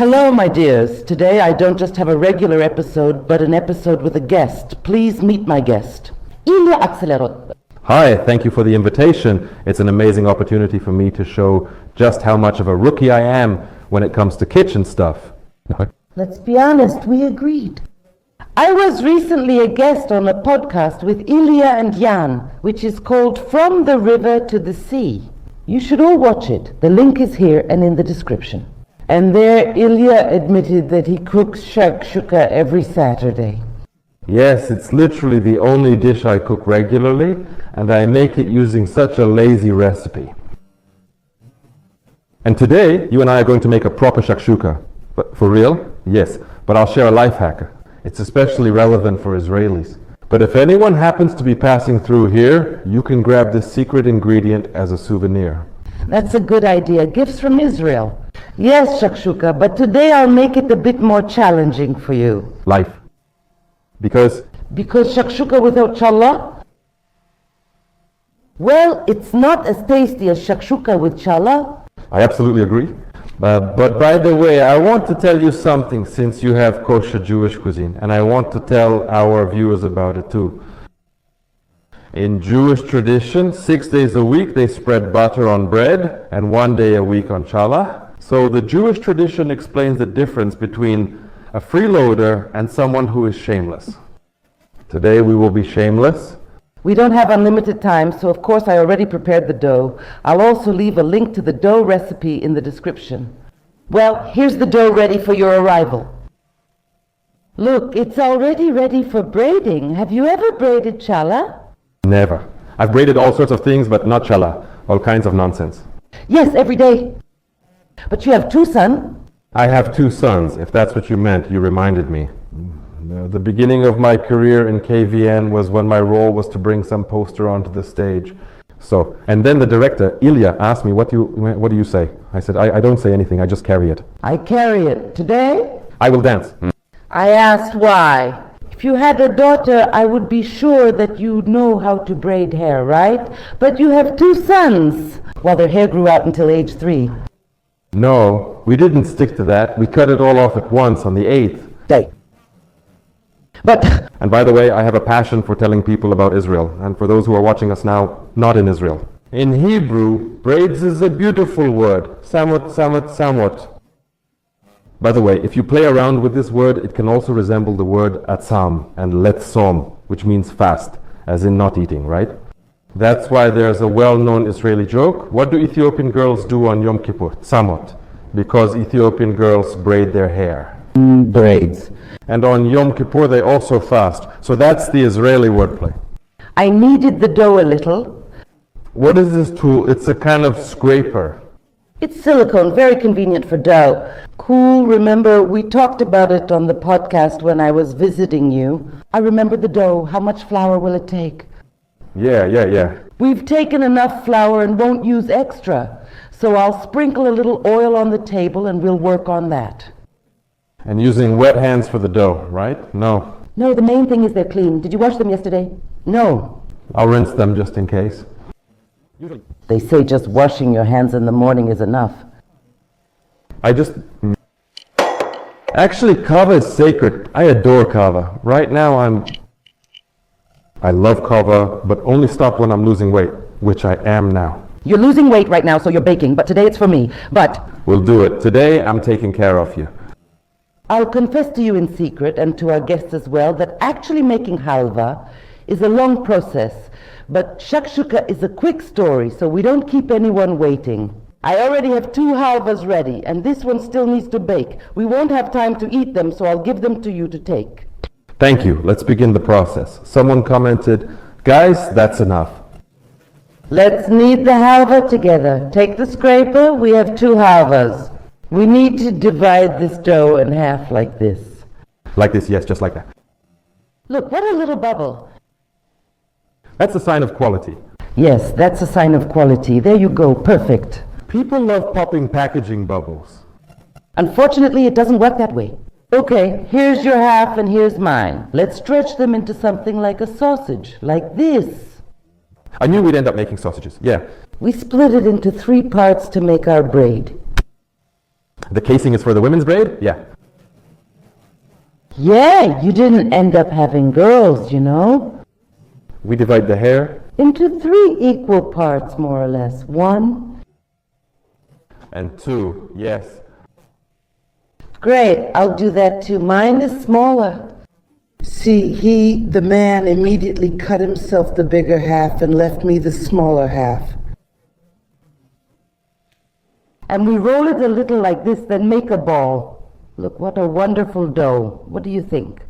Hello, my dears. Today I don't just have a regular episode, but an episode with a guest. Please meet my guest, Ilya Akselrod. Hi, thank you for the invitation. It's an amazing opportunity for me to show just how much of a rookie I am when it comes to kitchen stuff. Let's be honest, we agreed. I was recently a guest on a podcast with Ilya and Jan, which is called From the River to the Sea. You should all watch it. The link is here and in the description. And there Ilya admitted that he cooks Shakshuka every Saturday. Yes, it's literally the only dish I cook regularly, and I make it using such a lazy recipe. And today, you and I are going to make a proper shakshuka. But for real? Yes, but I'll share a life hack. It's especially relevant for Israelis. But if anyone happens to be passing through here, you can grab this secret ingredient as a souvenir. That's a good idea. Gifts from Israel. Yes, Shakshuka, but today I'll make it a bit more challenging for you. Life. Because Shakshuka without Challah? Well, it's not as tasty as Shakshuka with Challah. I absolutely agree. But by the way, I want to tell you something since you have kosher Jewish cuisine, and I want to tell our viewers about it too. In Jewish tradition, 6 days a week they spread butter on bread and 1 day a week on challah. So the Jewish tradition explains the difference between a freeloader and someone who is shameless. Today we will be shameless. We don't have unlimited time, so of course I already prepared the dough. I'll also leave a link to the dough recipe in the description. Well, here's the dough ready for your arrival. Look, it's already ready for braiding. Have you ever braided challah? Never. I've braided all sorts of things, but not challah. All kinds of nonsense. Yes, every day. But you have 2 sons. I have 2 sons, if that's what you meant. You reminded me. The beginning of my career in KVN was when my role was to bring some poster onto the stage. And then the director, Ilya, asked me, what do you say? I said, I don't say anything, I just carry it. I carry it. Today? I will dance. I asked why. If you had a daughter, I would be sure that you'd know how to braid hair, right? But you have 2 sons. Well, their hair grew out until age 3. No, we didn't stick to that. We cut it all off at once on the 8th day. And by the way, I have a passion for telling people about Israel, and for those who are watching us now, not in Israel. In Hebrew, braids is a beautiful word. Samot. By the way, if you play around with this word, it can also resemble the word atzam and letzom, which means fast, as in not eating, right? That's why there's a well-known Israeli joke. What do Ethiopian girls do on Yom Kippur? Samot. Because Ethiopian girls braid their hair. Braids. And on Yom Kippur they also fast. So that's the Israeli wordplay. I kneaded the dough a little. What is this tool? It's a kind of scraper. It's silicone, very convenient for dough. Cool, remember we talked about it on the podcast when I was visiting you. I remember the dough. How much flour will it take? Yeah. We've taken enough flour and won't use extra. So I'll sprinkle a little oil on the table and we'll work on that. And using wet hands for the dough, right? No. No, the main thing is they're clean. Did you wash them yesterday? No. I'll rinse them just in case. They say just washing your hands in the morning is enough. Actually, kava is sacred. I adore kava. Right now I love kava, but only stop when I'm losing weight, which I am now. You're losing weight right now, so you're baking, but today it's for me. But we'll do it. Today I'm taking care of you. I'll confess to you in secret, and to our guests as well, that actually making halva is a long process. But shakshuka is a quick story, so we don't keep anyone waiting. I already have 2 halvas ready, and this one still needs to bake. We won't have time to eat them, so I'll give them to you to take. Thank you. Let's begin the process. Someone commented, guys, that's enough. Let's knead the halva together. Take the scraper. We have 2 halvas. We need to divide this dough in half like this. Like this, yes, just like that. Look, what a little bubble. That's a sign of quality. Yes, that's a sign of quality. There you go, perfect. People love popping packaging bubbles. Unfortunately, it doesn't work that way. Okay, here's your half and here's mine. Let's stretch them into something like a sausage, like this. I knew we'd end up making sausages, yeah. We split it into 3 parts to make our braid. The casing is for the women's braid? Yeah. Yeah, you didn't end up having girls, you know. We divide the hair. Into 3 equal parts, more or less. 1. And 2, yes. Great, I'll do that too. Mine is smaller. See, the man, immediately cut himself the bigger half and left me the smaller half. And we roll it a little like this, then make a ball. Look, what a wonderful dough. What do you think?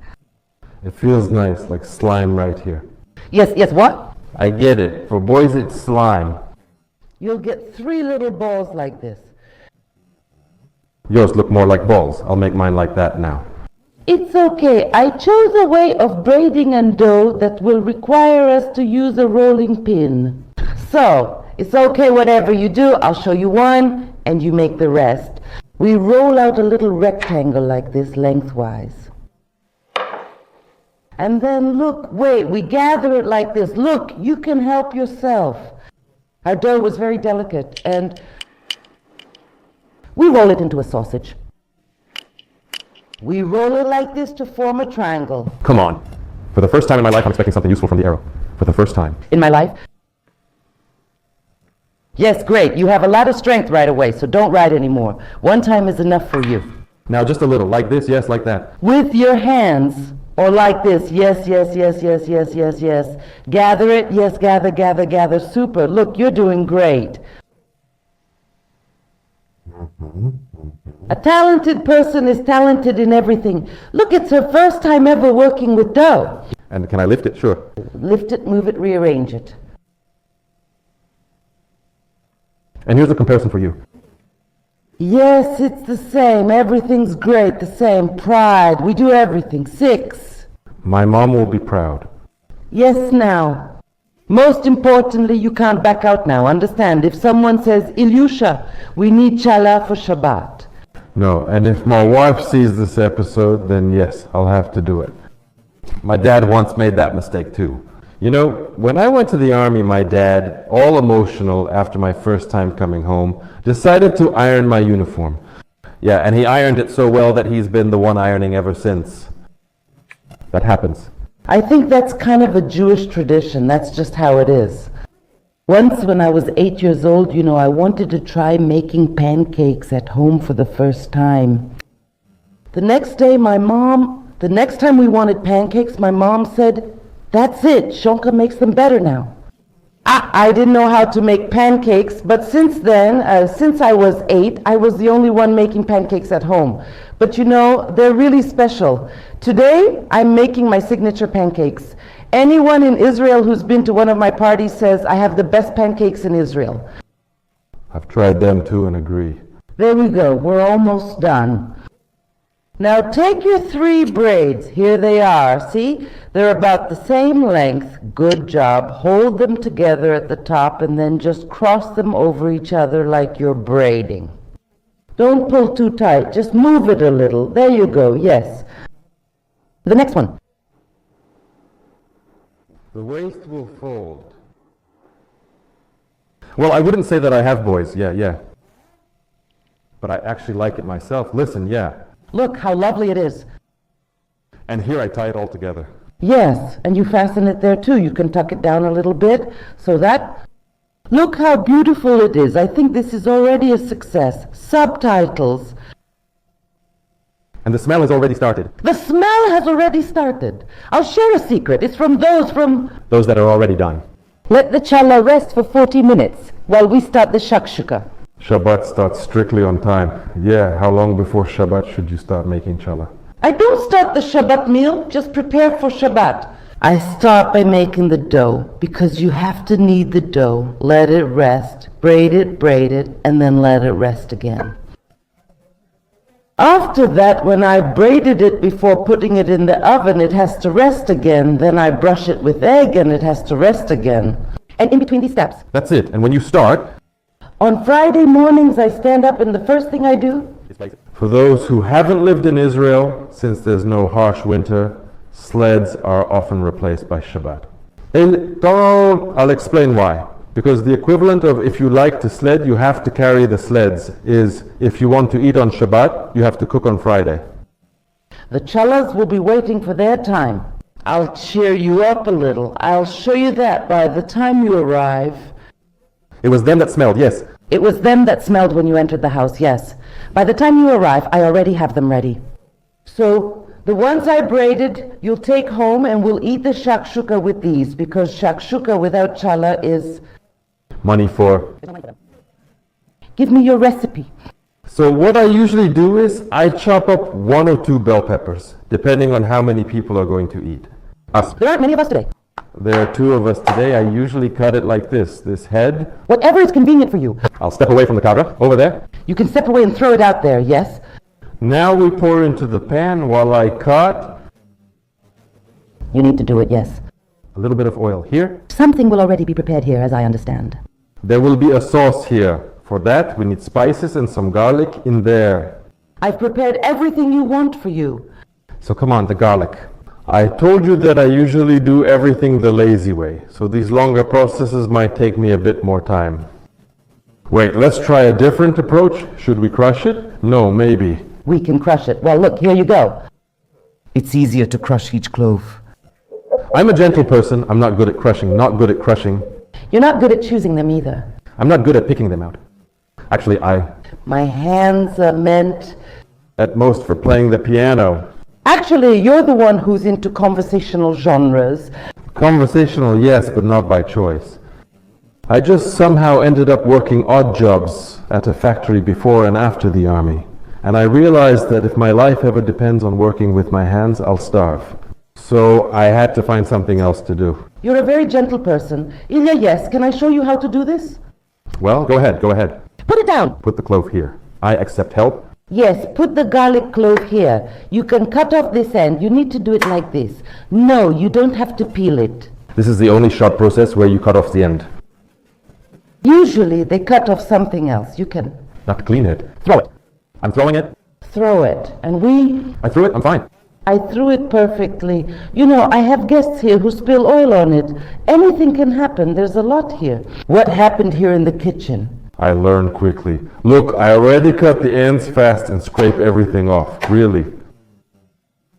It feels nice, like slime right here. Yes, what? I get it. For boys, it's slime. You'll get 3 little balls like this. Yours look more like balls. I'll make mine like that now. It's okay. I chose a way of braiding and dough that will require us to use a rolling pin. So, it's okay whatever you do. I'll show you one and you make the rest. We roll out a little rectangle like this lengthwise. And then look, wait, we gather it like this. Look, you can help yourself. Our dough was very delicate and we roll it into a sausage. We roll it like this to form a triangle. Come on. For the first time in my life, I'm expecting something useful from the arrow. For the first time. In my life? Yes, great. You have a lot of strength right away, so don't write anymore. 1 time is enough for you. Now just a little. Like this, yes, like that. With your hands, or like this. Yes. Gather it. Yes, gather. Super. Look, you're doing great. A talented person is talented in everything. Look, it's her first time ever working with dough. And can I lift it? Sure. Lift it, move it, rearrange it. And here's a comparison for you. Yes, it's the same. Everything's great. The same. Pride. We do everything. 6. My mom will be proud. Yes, now. Most importantly, you can't back out now. Understand? If someone says, Ilyusha, we need Challah for Shabbat. No, and if my wife sees this episode, then yes, I'll have to do it. My dad once made that mistake too. You know, when I went to the army, my dad, all emotional after my first time coming home, decided to iron my uniform. Yeah, and he ironed it so well that he's been the one ironing ever since. That happens. I think that's kind of a Jewish tradition. That's just how it is. Once when I was 8 years old, you know, I wanted to try making pancakes at home for the first time. The next time we wanted pancakes, my mom said, "That's it, Shonka makes them better now." I didn't know how to make pancakes, but since then, since I was 8, I was the only one making pancakes at home. But you know, they're really special. Today, I'm making my signature pancakes. Anyone in Israel who's been to one of my parties says, I have the best pancakes in Israel. I've tried them too and agree. There we go, we're almost done. Now take your 3 braids, here they are, see? They're about the same length, good job. Hold them together at the top and then just cross them over each other like you're braiding. Don't pull too tight, just move it a little. There you go, yes. The next one. The waist will fold. Well, I wouldn't say that I have boys, yeah. But I actually like it myself. Listen, yeah. Look how lovely it is. And here I tie it all together. Yes, and you fasten it there too. You can tuck it down a little bit so that... Look how beautiful it is. I think this is already a success. Subtitles. And the smell has already started. The smell has already started. I'll share a secret. It's from those that are already done. Let the Challah rest for 40 minutes while we start the Shakshuka. Shabbat starts strictly on time. Yeah, how long before Shabbat should you start making Challah? I don't start the Shabbat meal, just prepare for Shabbat. I start by making the dough, because you have to knead the dough, let it rest, braid it, and then let it rest again. After that, when I've braided it before putting it in the oven, it has to rest again. Then I brush it with egg and it has to rest again. And in between these steps. That's it. And when you start... On Friday mornings, I stand up and the first thing I do... For those who haven't lived in Israel, since there's no harsh winter, sleds are often replaced by Shabbat. I'll explain why. Because the equivalent of if you like to sled, you have to carry the sleds is if you want to eat on Shabbat, you have to cook on Friday. The Challahs will be waiting for their time. I'll cheer you up a little. I'll show you that by the time you arrive. It was them that smelled, yes. It was them that smelled when you entered the house, yes. By the time you arrive, I already have them ready. So, the ones I braided, you'll take home and we'll eat the shakshuka with these, because shakshuka without challah is... Money for... Give me your recipe. So what I usually do is I chop up 1 or 2 bell peppers, depending on how many people are going to eat. Us. There aren't many of us today. There are 2 of us today. I usually cut it like this head. Whatever is convenient for you. I'll step away from the cabra, over there. You can step away and throw it out there, yes? Now we pour into the pan while I cut. You need to do it, yes. A little bit of oil here. Something will already be prepared here, as I understand. There will be a sauce here. For that, we need spices and some garlic in there. I've prepared everything you want for you. So come on, the garlic. I told you that I usually do everything the lazy way, so these longer processes might take me a bit more time. Wait, let's try a different approach. Should we crush it? No, maybe. We can crush it. Well, look, here you go. It's easier to crush each clove. I'm a gentle person. I'm not good at crushing. You're not good at choosing them either. I'm not good at picking them out. Actually, My hands are meant... at most for playing the piano. Actually, you're the one who's into conversational genres. Conversational, yes, but not by choice. I just somehow ended up working odd jobs at a factory before and after the army. And I realized that if my life ever depends on working with my hands, I'll starve. So I had to find something else to do. You're a very gentle person. Ilya, yes, can I show you how to do this? Well, go ahead. Put it down. Put the clove here. I accept help. Yes, put the garlic clove here. You can cut off this end. You need to do it like this. No, you don't have to peel it. This is the only short process where you cut off the end. Usually they cut off something else. You can... Not clean it. Throw it. I'm throwing it. Throw it. And I threw it. I'm fine. I threw it perfectly. You know, I have guests here who spill oil on it. Anything can happen. There's a lot here. What happened here in the kitchen? I learned quickly. Look, I already cut the ends fast and scrape everything off. Really.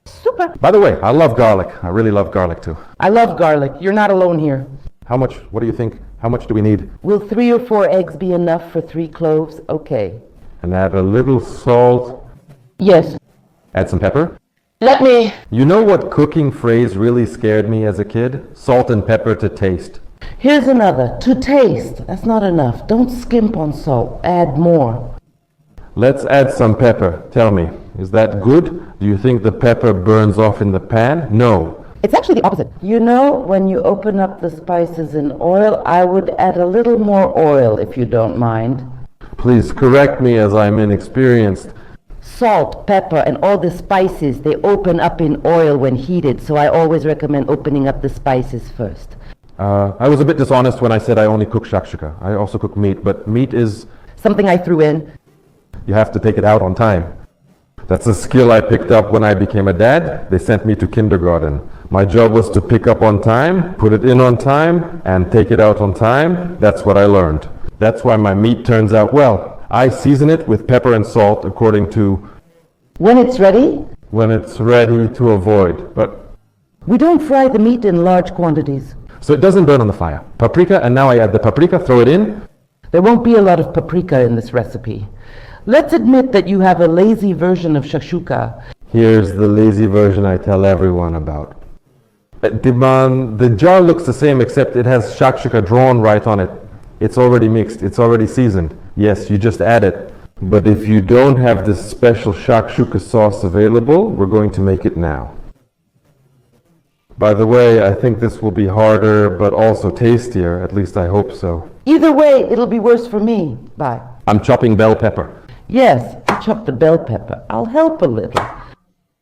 Super. By the way, I love garlic. I really love garlic too. I love garlic. You're not alone here. How much? What do you think? How much do we need? Will 3 or 4 eggs be enough for 3 cloves? Okay. And add a little salt. Yes. Add some pepper. Let me... You know what cooking phrase really scared me as a kid? Salt and pepper to taste. Here's another. To taste. That's not enough. Don't skimp on salt. Add more. Let's add some pepper. Tell me, is that good? Do you think the pepper burns off in the pan? No. It's actually the opposite. You know, when you open up the spices in oil, I would add a little more oil, if you don't mind. Please correct me as I'm inexperienced. Salt, pepper, and all the spices, they open up in oil when heated, so I always recommend opening up the spices first. I was a bit dishonest when I said I only cook shakshuka. I also cook meat, but meat is... Something I threw in. You have to take it out on time. That's a skill I picked up when I became a dad. They sent me to kindergarten. My job was to pick up on time, put it in on time, and take it out on time. That's what I learned. That's why my meat turns out well. I season it with pepper and salt according to... When it's ready? When it's ready to avoid, but... We don't fry the meat in large quantities. So it doesn't burn on the fire. Paprika, and now I add the paprika, throw it in. There won't be a lot of paprika in this recipe. Let's admit that you have a lazy version of shakshuka. Here's the lazy version I tell everyone about. The jar looks the same except it has shakshuka drawn right on it. It's already mixed, it's already seasoned. Yes, you just add it. But if you don't have this special shakshuka sauce available, we're going to make it now. By the way, I think this will be harder, but also tastier. At least I hope so. Either way, it'll be worse for me. Bye. I'm chopping bell pepper. Yes, you chop the bell pepper. I'll help a little.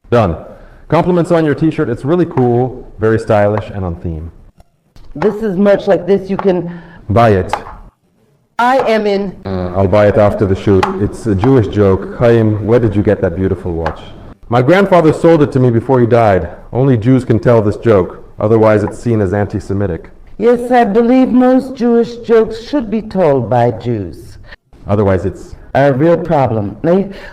Done. Compliments on your t-shirt. It's really cool, very stylish, and on theme. This is merch like this. You can... Buy it. I am in... I'll buy it after the shoot. It's a Jewish joke. Chaim, where did you get that beautiful watch? My grandfather sold it to me before he died. Only Jews can tell this joke. Otherwise, it's seen as anti-Semitic. Yes, I believe most Jewish jokes should be told by Jews. Otherwise it's... A real problem.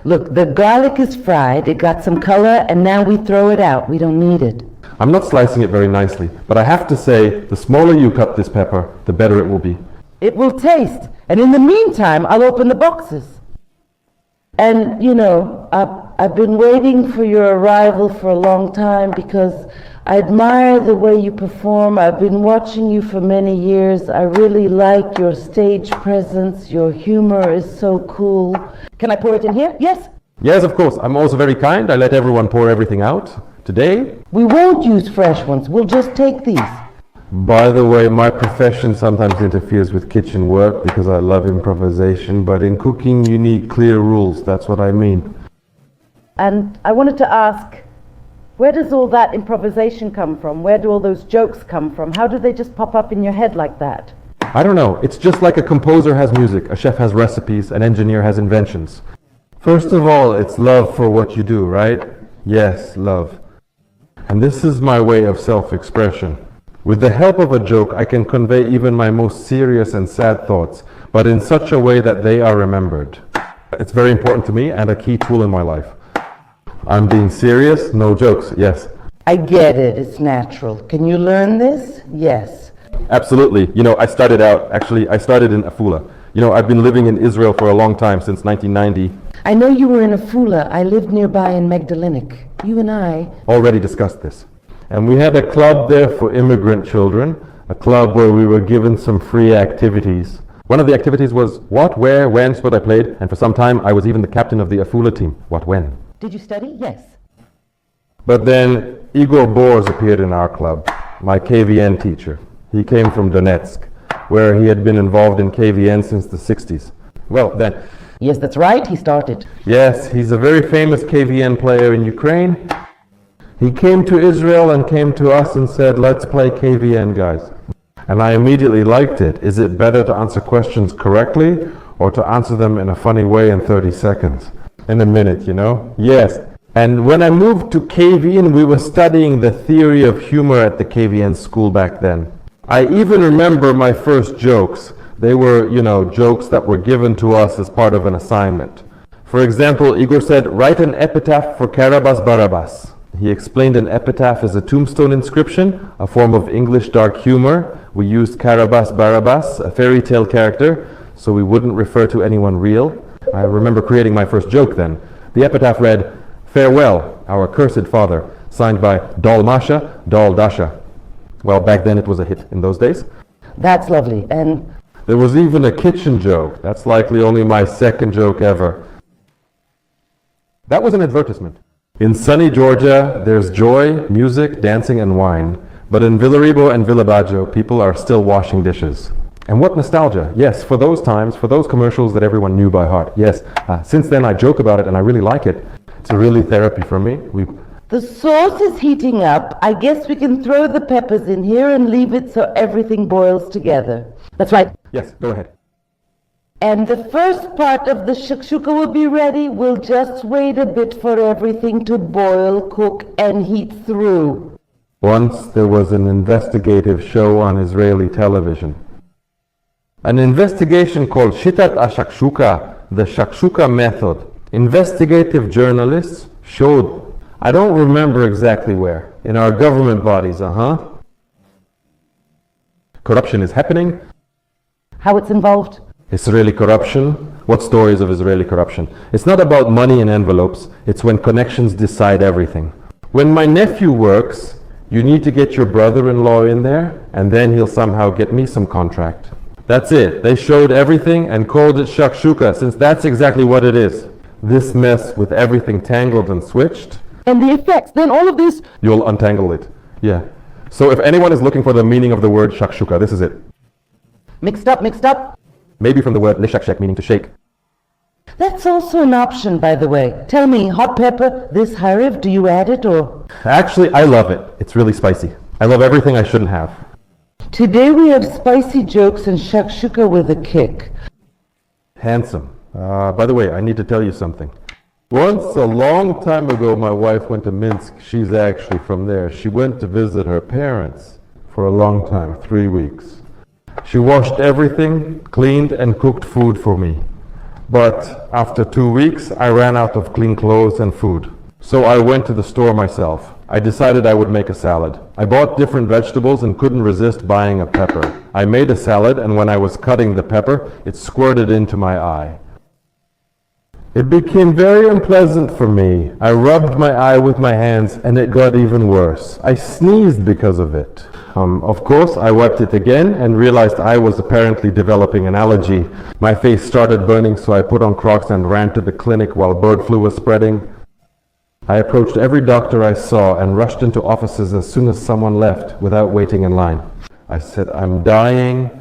Look, the garlic is fried, it got some color, and now we throw it out. We don't need it. I'm not slicing it very nicely, but I have to say, the smaller you cut this pepper, the better it will be. It will taste, and in the meantime, I'll open the boxes. And, you know, I've been waiting for your arrival for a long time because I admire the way you perform. I've been watching you for many years. I really like your stage presence. Your humor is so cool. Can I pour it in here? Yes? Yes, of course. I'm also very kind. I let everyone pour everything out. Today... We won't use fresh ones. We'll just take these. By the way, my profession sometimes interferes with kitchen work because I love improvisation, but in cooking you need clear rules. That's what I mean. And I wanted to ask, where does all that improvisation come from? Where do all those jokes come from? How do they just pop up in your head like that? I don't know. It's just like a composer has music, a chef has recipes, an engineer has inventions. First of all, it's love for what you do, right? Yes, love. And this is my way of self-expression. With the help of a joke, I can convey even my most serious and sad thoughts, but in such a way that they are remembered. It's very important to me and a key tool in my life. I'm being serious, no jokes, yes. I get it, it's natural. Can you learn this? Yes. Absolutely. You know, I started in Afula. You know, I've been living in Israel for a long time, since 1990. I know you were in Afula. I lived nearby in Magdalenic. You and I... already discussed this. And we had a club there for immigrant children, a club where we were given some free activities. One of the activities was what, where, when, what I played, and for some time I was even the captain of the Afula team. What, when? Did you study? Yes. But then Igor Bors appeared in our club, my KVN teacher. He came from Donetsk, where he had been involved in KVN since the 60s. Well, then... Yes, that's right, he started. Yes, he's a very famous KVN player in Ukraine. He came to Israel and came to us and said, let's play KVN, guys. And I immediately liked it. Is it better to answer questions correctly or to answer them in a funny way in 30 seconds? In a minute, you know? Yes. And when I moved to KVN, we were studying the theory of humor at the KVN school back then. I even remember my first jokes. They were, you know, jokes that were given to us as part of an assignment. For example, Igor said, write an epitaph for Karabas Barabas. He explained an epitaph as a tombstone inscription, a form of English dark humor. We used Karabas Barabas, a fairy tale character, so we wouldn't refer to anyone real. I remember creating my first joke then. The epitaph read, farewell, our cursed father, signed by Dal Masha, Dal Dasha. Well, back then it was a hit in those days. That's lovely, and... There was even a kitchen joke. That's likely only my second joke ever. That was an advertisement. In sunny Georgia, there's joy, music, dancing, and wine. But in Villaribo and Villabaggio, people are still washing dishes. And what nostalgia. Yes, for those times, for those commercials that everyone knew by heart. Yes, since then I joke about it and I really like it. It's a really therapy for me. The sauce is heating up. I guess we can throw the peppers in here and leave it so everything boils together. That's right. Yes, go ahead. And the first part of the shakshuka will be ready. We'll just wait a bit for everything to boil, cook, and heat through. Once there was an investigative show on Israeli television. An investigation called Shitat Shakshuka, the Shakshuka method. Investigative journalists showed, I don't remember exactly where, in our government bodies, Corruption is happening. How it's involved? Israeli corruption. What stories of Israeli corruption? It's not about money in envelopes. It's when connections decide everything. When my nephew works, you need to get your brother-in-law in there, and then he'll somehow get me some contract. That's it. They showed everything and called it shakshuka, since that's exactly what it is. This mess with everything tangled and switched. And the effects, then all of this... You'll untangle it. Yeah. So if anyone is looking for the meaning of the word shakshuka, this is it. Mixed up. Maybe from the word lishakshek, meaning to shake. That's also an option, by the way. Tell me, hot pepper, this hariv, do you add it or? Actually, I love it. It's really spicy. I love everything I shouldn't have. Today we have spicy jokes and shakshuka with a kick. Handsome. By the way, I need to tell you something. Once, a long time ago, my wife went to Minsk. She's actually from there. She went to visit her parents for a long time, 3 weeks. She washed everything, cleaned and cooked food for me. But after 2 weeks, I ran out of clean clothes and food. So I went to the store myself. I decided I would make a salad. I bought different vegetables and couldn't resist buying a pepper. I made a salad, and when I was cutting the pepper, it squirted into my eye. It became very unpleasant for me. I rubbed my eye with my hands, and it got even worse. I sneezed because of it. Of course, I wiped it again and realized I was apparently developing an allergy. My face started burning, so I put on Crocs and ran to the clinic while bird flu was spreading. I approached every doctor I saw and rushed into offices as soon as someone left without waiting in line. I said, "I'm dying."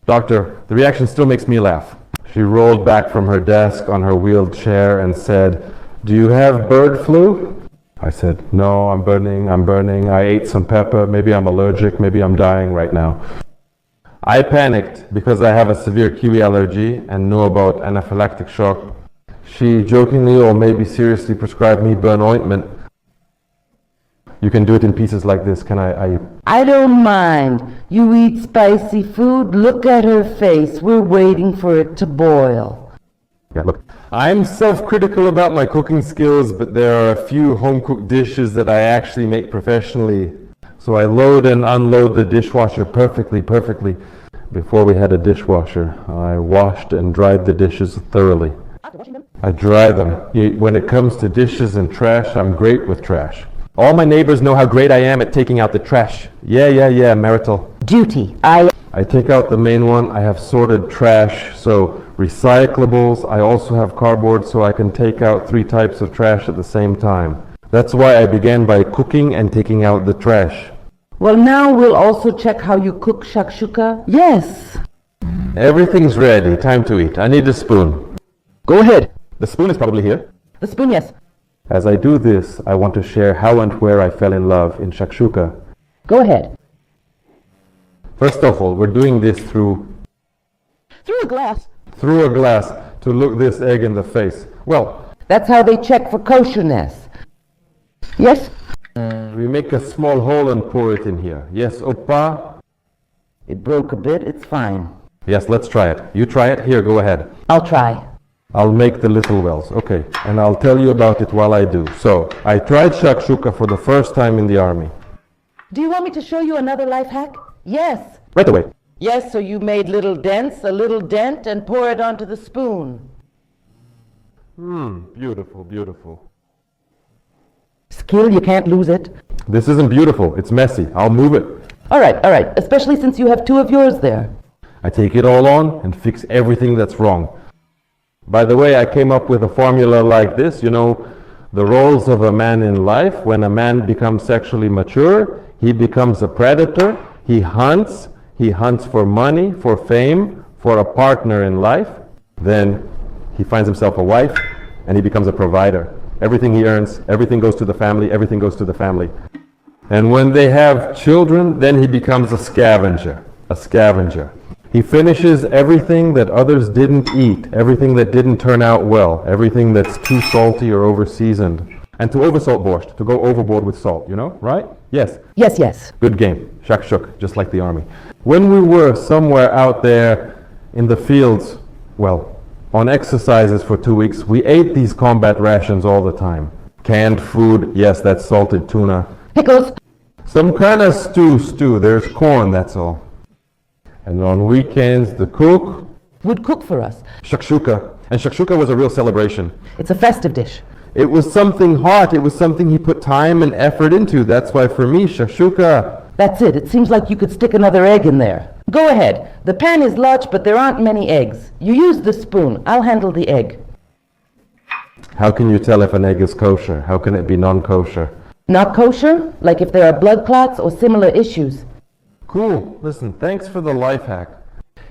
"Doctor, the reaction still makes me laugh." She rolled back from her desk on her wheeled chair and said, "Do you have bird flu?" I said, "No, I'm burning. I ate some pepper. Maybe I'm allergic. Maybe I'm dying right now." I panicked because I have a severe kiwi allergy and know about anaphylactic shock. She jokingly or maybe seriously prescribed me burn ointment. You can do it in pieces like this. Can I don't mind. You eat spicy food. Look at her face. We're waiting for it to boil. Yeah, look. I'm self-critical about my cooking skills, but there are a few home-cooked dishes that I actually make professionally. So I load and unload the dishwasher perfectly. Before we had a dishwasher, I washed and dried the dishes thoroughly. I dry them. When it comes to dishes and trash, I'm great with trash. All my neighbors know how great I am at taking out the trash. Yeah, marital. Duty. I take out the main one. I have sorted trash, so recyclables. I also have cardboard, so I can take out 3 types of trash at the same time. That's why I began by cooking and taking out the trash. Well, now we'll also check how you cook shakshuka. Yes. Everything's ready. Time to eat. I need a spoon. Go ahead. The spoon is probably here. The spoon, yes. As I do this, I want to share how and where I fell in love in shakshuka. Go ahead. First of all, we're doing this through a glass. Through a glass to look this egg in the face. Well, that's how they check for kosherness. Yes? We make a small hole and pour it in here. Yes, Opa? It broke a bit. It's fine. Yes, let's try it. You try it. Here, go ahead. I'll try. I'll make the little wells. Okay, and I'll tell you about it while I do. So, I tried shakshuka for the first time in the army. Do you want me to show you another life hack? Yes. Right away. Yes, so you made little dents, a little dent, and pour it onto the spoon. Beautiful. Skill, you can't lose it. This isn't beautiful. It's messy. I'll move it. All right. Especially since you have 2 of yours there. I take it all on and fix everything that's wrong. By the way, I came up with a formula like this. You know, the roles of a man in life. When a man becomes sexually mature, he becomes a predator. He hunts for money, for fame, for a partner in life. Then he finds himself a wife, and he becomes a provider. Everything he earns, everything goes to the family. And when they have children, then he becomes a scavenger. He finishes everything that others didn't eat, everything that didn't turn out well, everything that's too salty or over-seasoned. And to oversalt borscht, to go overboard with salt, you know, right? Yes. Yes. Good game. Shakshuk, just like the army. When we were somewhere out there in the fields, well, on exercises for 2 weeks, we ate these combat rations all the time. Canned food, yes, that's salted tuna. Pickles. Some kind of stew. There's corn, that's all. And on weekends, the cook would cook for us. Shakshuka. And shakshuka was a real celebration. It's a festive dish. It was something hot. It was something he put time and effort into. That's why for me, shakshuka. That's it. It seems like you could stick another egg in there. Go ahead. The pan is large, but there aren't many eggs. You use the spoon. I'll handle the egg. How can you tell if an egg is kosher? How can it be non-kosher? Not kosher? Like if there are blood clots or similar issues. Cool. Listen, thanks for the life hack.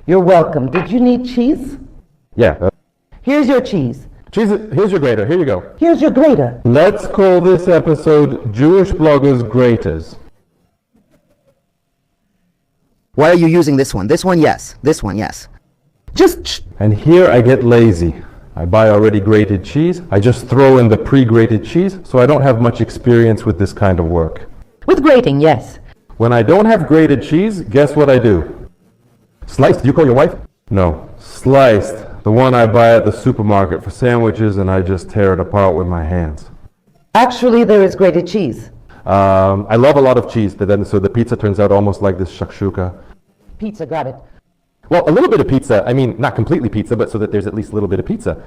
You're welcome. Did you need cheese? Yeah. Here's your cheese. Here's your grater. Here you go. Here's your grater. Let's call this episode Jewish Bloggers Graters. Why are you using this one? This one, yes. This one, yes. And here I get lazy. I buy already grated cheese. I just throw in the pre-grated cheese, so I don't have much experience with this kind of work. With grating, yes. When I don't have grated cheese, guess what I do? Sliced, do you call your wife? No, sliced. The one I buy at the supermarket for sandwiches, and I just tear it apart with my hands. Actually, there is grated cheese. I love a lot of cheese, so the pizza turns out almost like this shakshuka. Pizza, got it. Well, a little bit of pizza, I mean, not completely pizza, but so that there's at least a little bit of pizza.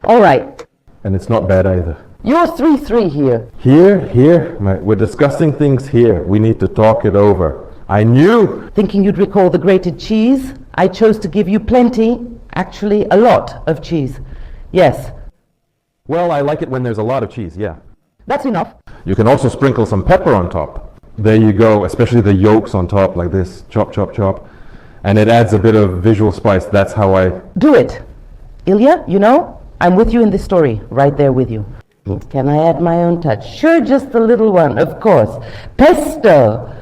All right. And it's not bad either. You're 3-3 here. Here, we're discussing things here. We need to talk it over. I knew! Thinking you'd recall the grated cheese, I chose to give you plenty, actually a lot of cheese. Yes. Well, I like it when there's a lot of cheese, yeah. That's enough. You can also sprinkle some pepper on top. There you go, especially the yolks on top like this. Chop, chop, chop. And it adds a bit of visual spice. That's how I... Do it. Ilya, you know, I'm with you in this story. Right there with you. Can I add my own touch? Sure, just a little one, of course. Pesto.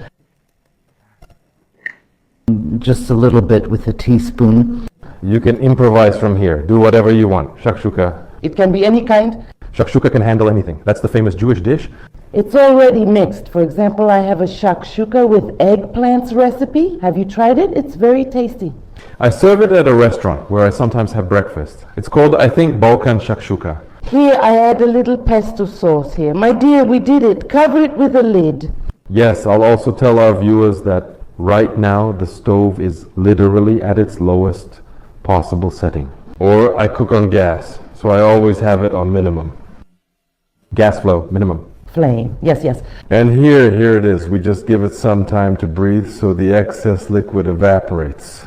Just a little bit with a teaspoon. You can improvise from here. Do whatever you want. Shakshuka. It can be any kind. Shakshuka can handle anything. That's the famous Jewish dish. It's already mixed. For example, I have a shakshuka with eggplants recipe. Have you tried it? It's very tasty. I serve it at a restaurant where I sometimes have breakfast. It's called, I think, Balkan Shakshuka. Here, I add a little pesto sauce here. My dear, we did it. Cover it with a lid. Yes, I'll also tell our viewers that right now the stove is literally at its lowest possible setting. Or I cook on gas, so I always have it on minimum. Gas flow, minimum. Flame. Yes, yes. And here it is. We just give it some time to breathe so the excess liquid evaporates.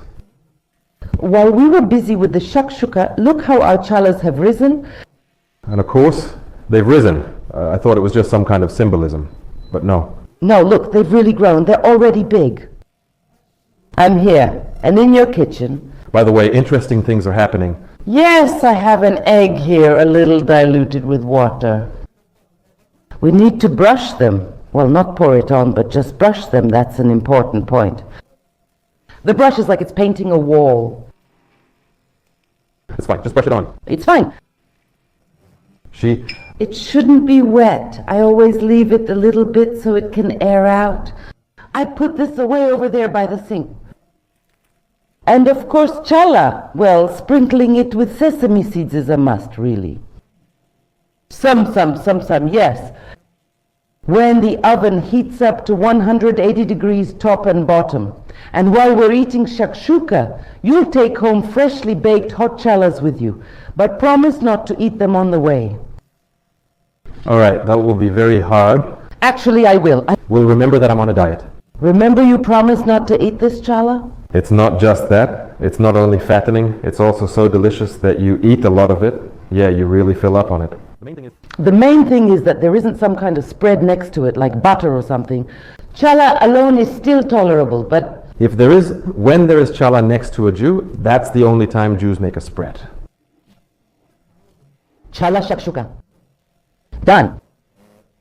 While we were busy with the shakshuka, look how our challahs have risen. And of course, they've risen. I thought it was just some kind of symbolism, but no. No, look, they've really grown. They're already big. I'm here, and in your kitchen. By the way, interesting things are happening. Yes, I have an egg here, a little diluted with water. We need to brush them. Well, not pour it on, but just brush them. That's an important point. The brush is like it's painting a wall. It's fine, just brush it on. It's fine. It shouldn't be wet. I always leave it a little bit so it can air out. I put this away over there by the sink. And of course, challah. Well, sprinkling it with sesame seeds is a must, really. Some, yes. When the oven heats up to 180 degrees top and bottom. And while we're eating shakshuka, you'll take home freshly baked hot challahs with you. But promise not to eat them on the way. All right, that will be very hard. Actually, I will. We'll remember that I'm on a diet. Remember you promised not to eat this challah? It's not just that. It's not only fattening, it's also so delicious that you eat a lot of it. Yeah, you really fill up on it. The main thing is that there isn't some kind of spread next to it, like butter or something. Challah alone is still tolerable, but... When there is challah next to a Jew, that's the only time Jews make a spread. Challah shakshuka. Done.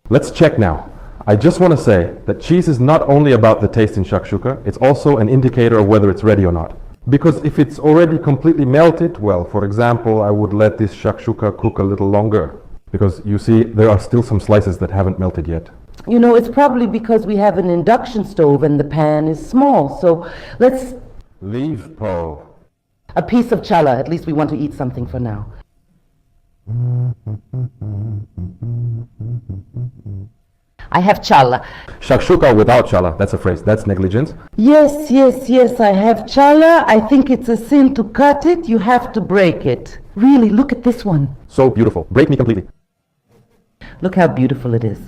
Let's check now. I just want to say that cheese is not only about the taste in shakshuka, it's also an indicator of whether it's ready or not. Because if it's already completely melted, well, for example, I would let this shakshuka cook a little longer. Because you see, there are still some slices that haven't melted yet. You know, it's probably because we have an induction stove and the pan is small, so let's... Leave, Paul. A piece of challah, at least we want to eat something for now. I have challah. Shakshuka without challah, that's a phrase, that's negligence. Yes, I have challah. I think it's a sin to cut it. You have to break it. Really, look at this one. So beautiful. Break me completely. Look how beautiful it is.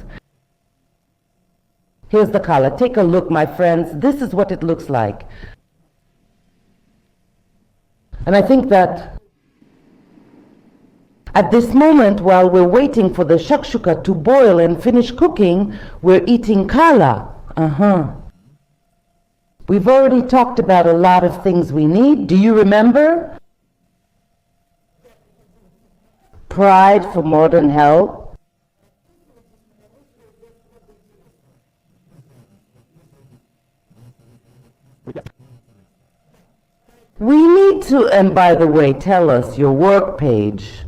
Here's the challah. Take a look, my friends. This is what it looks like. And I think that at this moment, while we're waiting for the shakshuka to boil and finish cooking, we're eating challah. We've already talked about a lot of things we need. Do you remember? Pride for modern help. We need to, and by the way, tell us your work page.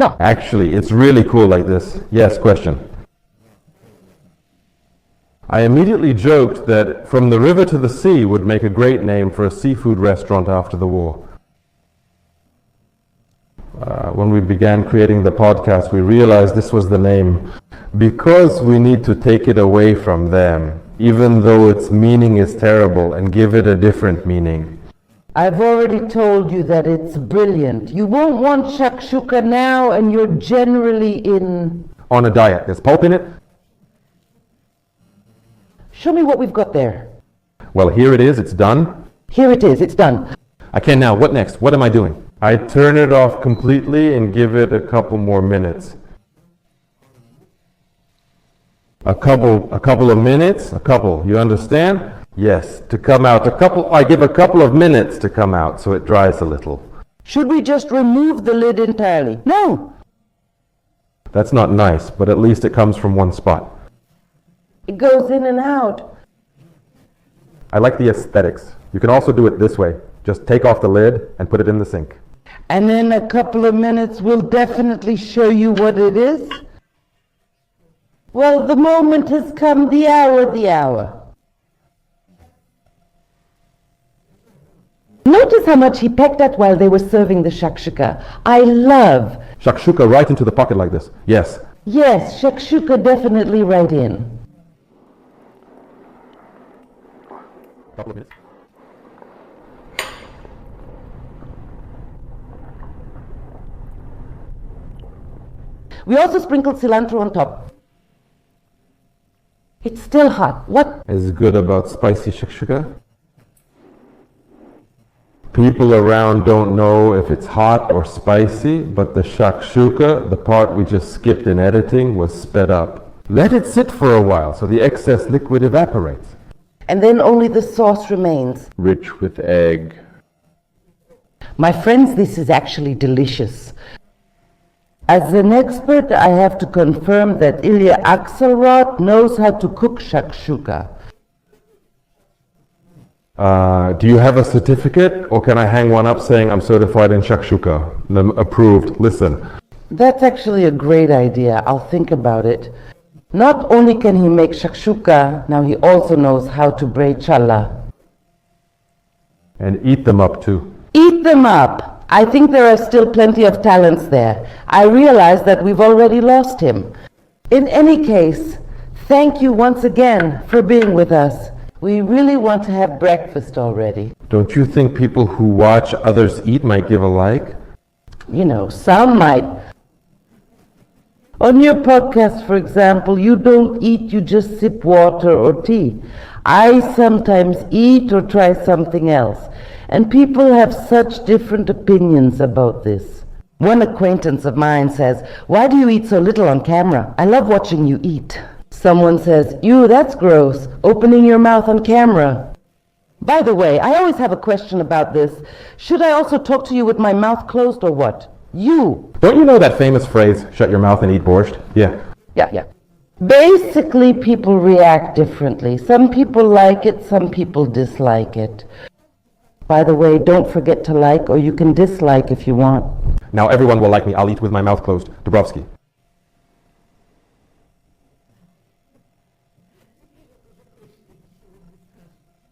No. Actually, it's really cool like this. Yes, question. I immediately joked that From the River to the Sea would make a great name for a seafood restaurant after the war. When we began creating the podcast, we realized this was the name because we need to take it away from them, even though its meaning is terrible, and give it a different meaning. I've already told you that it's brilliant. You won't want shakshuka now, and you're generally on a diet. There's pulp in it. Show me what we've got there. Well, here it is. It's done. Here it is. It's done. I can now. What next? What am I doing? I turn it off completely and give it a couple more minutes. A couple of minutes? You understand? Yes, to come out. I give a couple of minutes to come out so it dries a little. Should we just remove the lid entirely? No! That's not nice, but at least it comes from one spot. It goes in and out. I like the aesthetics. You can also do it this way. Just take off the lid and put it in the sink. And in a couple of minutes we'll definitely show you what it is. Well, the moment has come, the hour. Notice how much he pecked at while they were serving the shakshuka. I love... Shakshuka right into the pocket like this. Yes. Yes, shakshuka definitely right in. Couple of minutes. We also sprinkled cilantro on top. It's still hot. What is good about spicy shakshuka? People around don't know if it's hot or spicy, but the shakshuka, the part we just skipped in editing, was sped up. Let it sit for a while so the excess liquid evaporates. And then only the sauce remains. Rich with egg. My friends, this is actually delicious. As an expert, I have to confirm that Ilya Akselrod knows how to cook shakshuka. Do you have a certificate, or can I hang one up saying I'm certified in shakshuka? Approved. Listen. That's actually a great idea. I'll think about it. Not only can he make shakshuka, now he also knows how to braid challah. And eat them up too. Eat them up! I think there are still plenty of talents there. I realize that we've already lost him. In any case, thank you once again for being with us. We really want to have breakfast already. Don't you think people who watch others eat might give a like? You know, some might. On your podcast, for example, you don't eat, you just sip water or tea. I sometimes eat or try something else. And people have such different opinions about this. One acquaintance of mine says, "Why do you eat so little on camera? I love watching you eat." Someone says, "Ew, that's gross, opening your mouth on camera." By the way, I always have a question about this. Should I also talk to you with my mouth closed or what? You. Don't you know that famous phrase, shut your mouth and eat borscht? Yeah. Yeah. Basically, people react differently. Some people like it, some people dislike it. By the way, don't forget to like, or you can dislike if you want. Now everyone will like me. I'll eat with my mouth closed. Dubrovsky.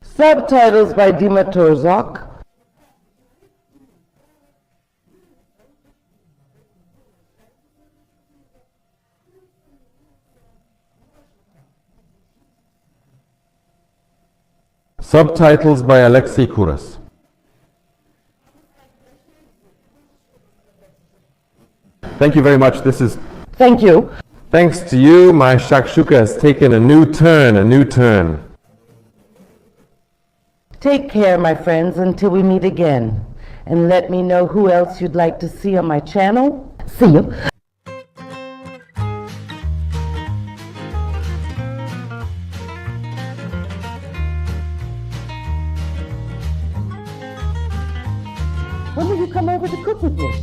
Subtitles by Dima Torzok. Subtitles by Alexei Kuras. Thank you very much. Thank you. Thanks to you, my shakshuka has taken a new turn. Take care, my friends, until we meet again. And let me know who else you'd like to see on my channel. See you. When will you come over to cook with me?